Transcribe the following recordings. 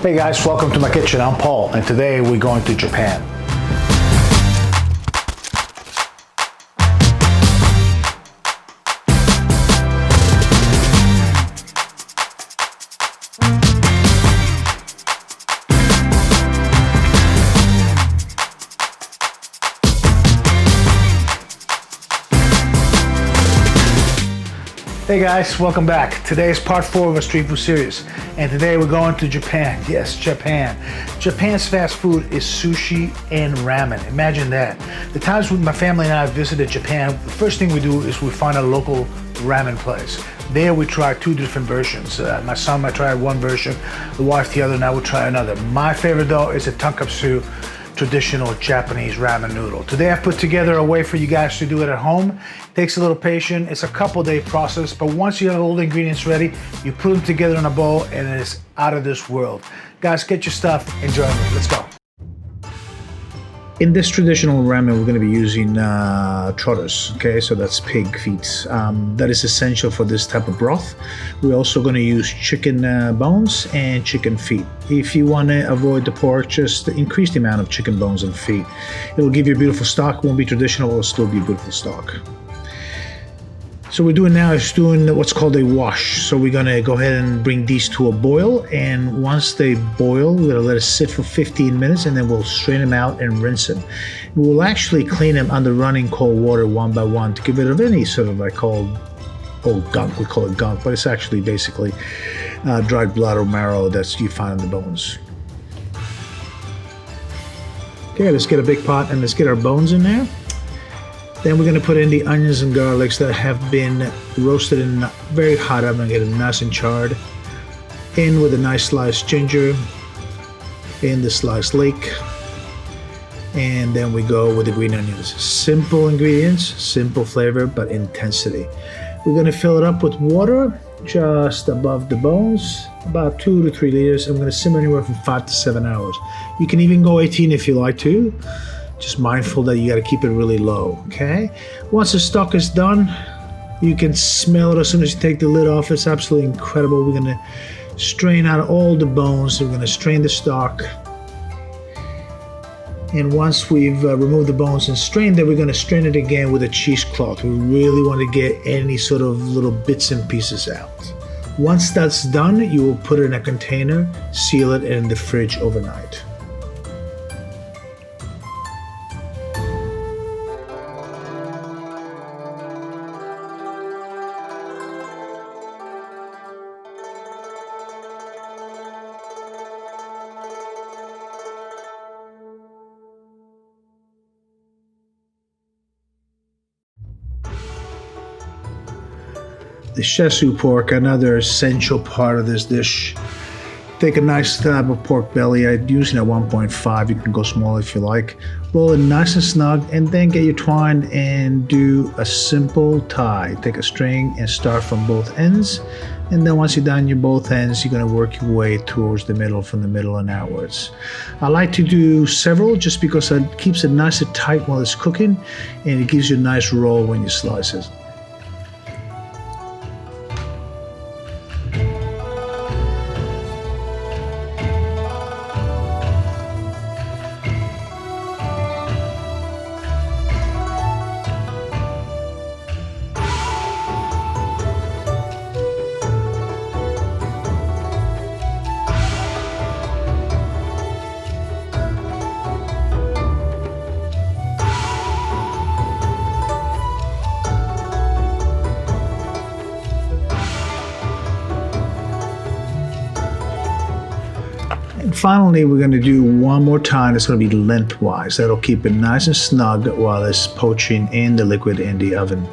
Hey guys, welcome to my kitchen. I'm Paul, and today we're going to Japan. Hey guys, welcome back. Today is part 4 of our street food series, and today we're going to Japan. Yes, Japan. Japan's fast food is sushi and ramen. Imagine that. The times when my family and I visited Japan, the first thing we do is we find a local ramen place. There we try 2 different versions. My son might try one version, the wife the other, and I would try another. My favorite though is the Tonkotsu traditional Japanese ramen noodle. Today I've put together a way for you guys to do it at home. Takes a little patience. It's a couple-day process, but once you have all the ingredients ready, you put them together in a bowl and it is out of this world. Guys, get your stuff and join me. Let's go. In this traditional ramen, we're going to be using trotters, okay? So that's pig feet. That is essential for this type of broth. We're also going to use chicken bones and chicken feet. If you want to avoid the pork, just increase the amount of chicken bones and feet. It will give you a beautiful stock. It won't be traditional, it will still be a beautiful stock. So what we're doing now is doing what's called a wash. So we're gonna go ahead and bring these to a boil, and once they boil, we're gonna let it sit for 15 minutes, and then we'll strain them out and rinse them. We'll actually clean them under running cold water one by one to get rid of any sort of gunk. We call it gunk, but it's actually basically dried blood or marrow that you find in the bones. Okay, let's get a big pot and let's get our bones in there. Then we're going to put in the onions and garlics that have been roasted in very hot oven and get them nice and charred. In with a nice sliced ginger, in the sliced leek, and then we go with the green onions. Simple ingredients, simple flavor, but intensity. We're going to fill it up with water just above the bones, about 2 to 3 liters. I'm going to simmer anywhere from 5 to 7 hours. You can even go 18 if you like to. Just mindful that you got to keep it really low, okay? Once the stock is done, you can smell it as soon as you take the lid off. It's absolutely incredible. We're gonna strain out all the bones. We're gonna strain the stock. And once we've removed the bones and strained it, we're gonna strain it again with a cheesecloth. We really want to get any sort of little bits and pieces out. Once that's done, you will put it in a container, seal it in the fridge overnight. The Chesu Pork, another essential part of this dish. Take a nice slab of pork belly. I'm using a 1.5. You can go smaller if you like. Roll it nice and snug, and then get your twine and do a simple tie. Take a string and start from both ends. And then once you're done your both ends, you're going to work your way towards the middle, from the middle and outwards. I like to do several just because it keeps it nice and tight while it's cooking, and it gives you a nice roll when you slice it. And finally, we're going to do one more time. It's going to be lengthwise. That'll keep it nice and snug while it's poaching in the liquid in the oven.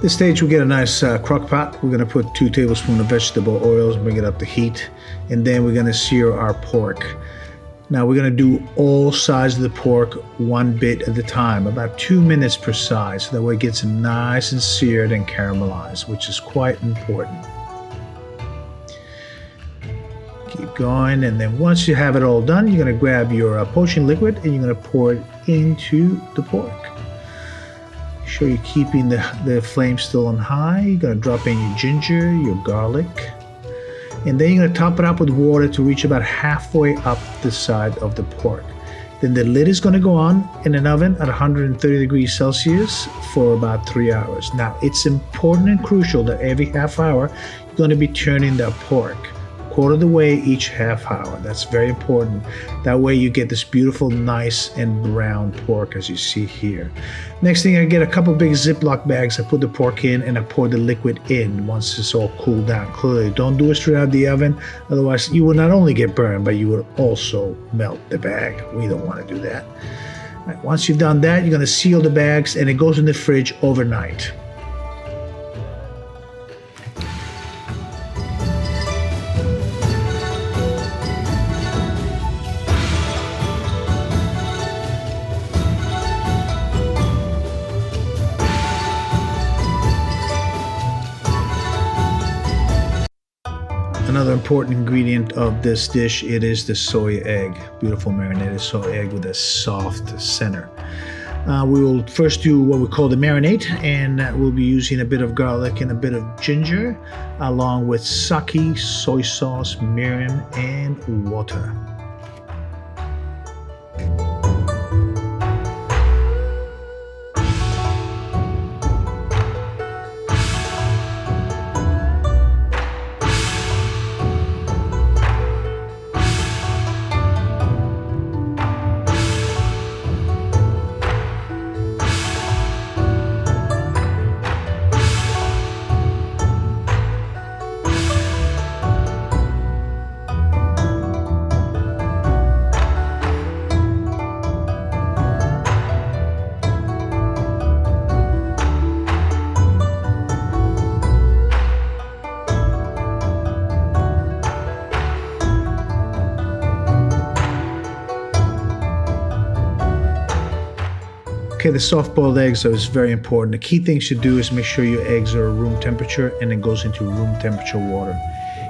This stage we get a nice crock pot. We're gonna put 2 tablespoons of vegetable oils, bring it up to heat, and then we're gonna sear our pork. Now we're gonna do all sides of the pork one bit at a time, about 2 minutes per side, so that way it gets nice and seared and caramelized, which is quite important. Keep going, and then once you have it all done, you're gonna grab your poaching liquid and you're gonna pour it into the pork. Sure you're keeping the flame still on high. You're gonna drop in your ginger, your garlic, and then you're gonna top it up with water to reach about halfway up the side of the pork. Then the lid is gonna go on in an oven at 130 degrees Celsius for about 3 hours. Now it's important and crucial that every half hour you're gonna be turning that pork. Quarter the way each half hour. That's very important. That way you get this beautiful, nice and brown pork as you see here. Next thing, I get a couple big Ziploc bags. I put the pork in and I pour the liquid in once it's all cooled down. Clearly, don't do it straight out of the oven. Otherwise, you will not only get burned, but you will also melt the bag. We don't want to do that. All right, once you've done that, you're going to seal the bags and it goes in the fridge overnight. Another important ingredient of this dish, it is the soy egg. Beautiful marinated soy egg with a soft center. We will first do what we call the marinade, and we'll be using a bit of garlic and a bit of ginger, along with sake, soy sauce, mirin, and water. Okay, the soft-boiled eggs is very important. The key things to do is make sure your eggs are room temperature and it goes into room temperature water.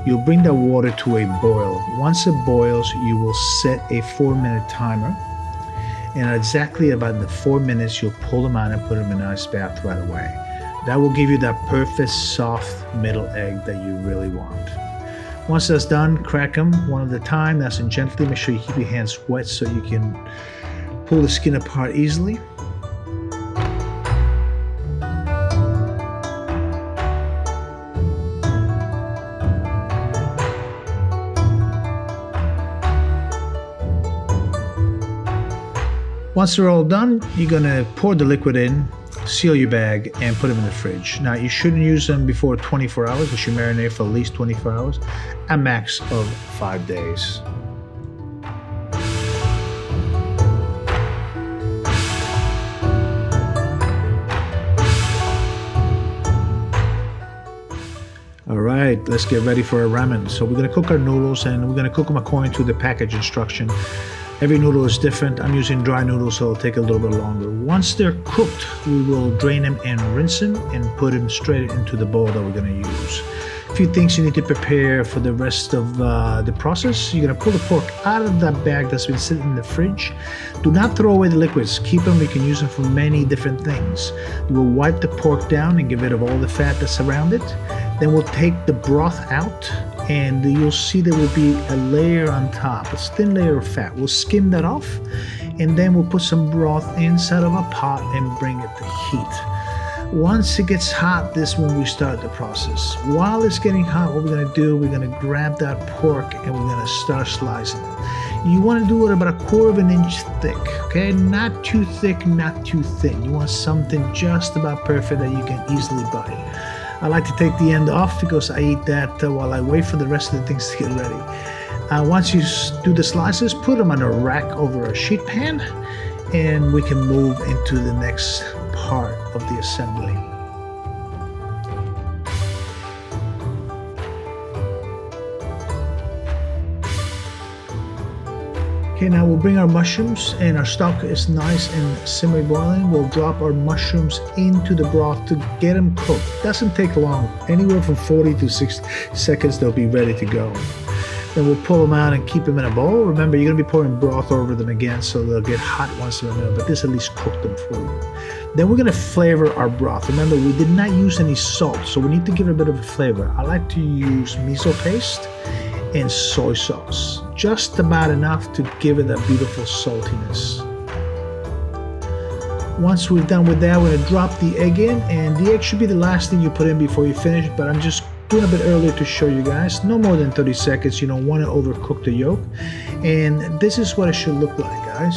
You'll bring that water to a boil. Once it boils, you will set a 4-minute timer. And exactly about the 4 minutes, you'll pull them out and put them in an ice bath right away. That will give you that perfect soft middle egg that you really want. Once that's done, crack them one at a time, nice and gently. Make sure you keep your hands wet so you can pull the skin apart easily. Once they're all done, you're gonna pour the liquid in, seal your bag, and put them in the fridge. Now, you shouldn't use them before 24 hours. You should marinate for at least 24 hours, a max of 5 days. All right, let's get ready for our ramen. So we're gonna cook our noodles, and we're gonna cook them according to the package instruction. Every noodle is different. I'm using dry noodles, so it'll take a little bit longer. Once they're cooked, we will drain them and rinse them and put them straight into the bowl that we're going to use. A few things you need to prepare for the rest of the process. You're going to pull the pork out of that bag that's been sitting in the fridge. Do not throw away the liquids. Keep them. You can use them for many different things. You will wipe the pork down and get rid of all the fat that's around it. Then we'll take the broth out, and you'll see there will be a layer on top, a thin layer of fat. We'll skim that off, and then we'll put some broth inside of a pot and bring it to heat. Once it gets hot, this is when we start the process. While it's getting hot, what we're gonna do, we're gonna grab that pork and we're gonna start slicing it. You wanna do it about a 1/4 inch thick, okay? Not too thick, not too thin. You want something just about perfect that you can easily bite. I like to take the end off because I eat that while I wait for the rest of the things to get ready. Once you do the slices, put them on a rack over a sheet pan, and we can move into the next part of the assembly. Okay, now we'll bring our mushrooms, and our stock is nice and semi-boiling. We'll drop our mushrooms into the broth to get them cooked. Doesn't take long, anywhere from 40 to 60 seconds, they'll be ready to go. Then we'll pull them out and keep them in a bowl. Remember, you're gonna be pouring broth over them again, so they'll get hot once in a minute, but this at least cooked them for you. Then we're gonna flavor our broth. Remember, we did not use any salt, so we need to give it a bit of a flavor. I like to use miso paste and soy sauce, just about enough to give it a beautiful saltiness. Once we're done with that, we're gonna drop the egg in, and the egg should be the last thing you put in before you finish, but I'm just doing a bit earlier to show you guys. No more than 30 seconds, you don't want to overcook the yolk. And this is what it should look like, guys.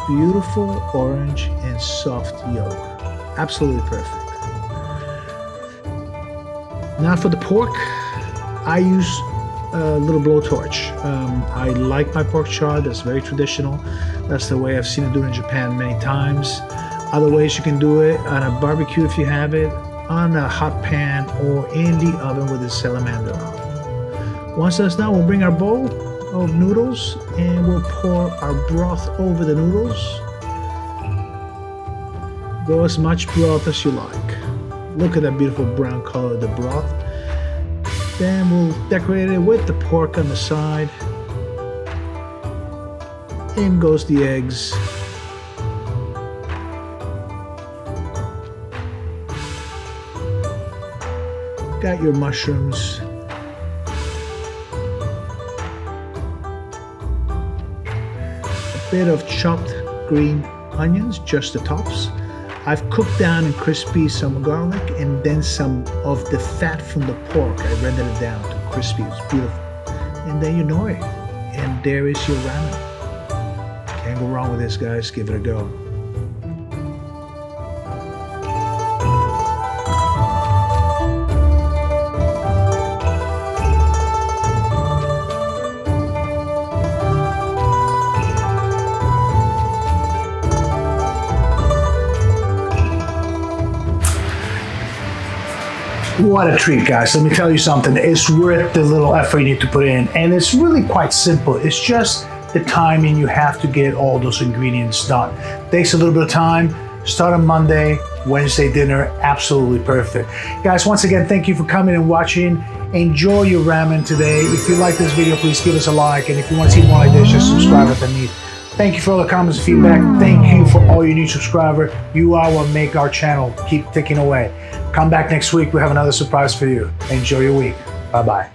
Beautiful orange and soft yolk. Absolutely perfect. Now for the pork, I use a little blowtorch. I like my pork char. That's very traditional. That's the way I've seen it done in Japan many times. Other ways you can do it on a barbecue if you have it, on a hot pan, or in the oven with a salamander on. Once that's done, we'll bring our bowl of noodles and we'll pour our broth over the noodles. Go as much broth as you like. Look at that beautiful brown color of the broth. Then we'll decorate it with the pork on the side. In goes the eggs. Got your mushrooms. A bit of chopped green onions, just the tops. I've cooked down and crispy some garlic and then some of the fat from the pork. I rendered it down to crispy. It's beautiful. And then your nori. And there is your ramen. Can't go wrong with this, guys. Give it a go. What a treat, guys. Let me tell you something. It's worth the little effort you need to put in. And it's really quite simple. It's just the timing. You have to get all those ingredients done. Takes a little bit of time. Start on Monday, Wednesday dinner, absolutely perfect. Guys, once again, thank you for coming and watching. Enjoy your ramen today. If you like this video, please give us a like. And if you want to see more like this, just subscribe underneath. Thank you for all the comments and feedback. Thank you for all your new subscribers. You are what make our channel keep ticking away. Come back next week. We have another surprise for you. Enjoy your week. Bye-bye.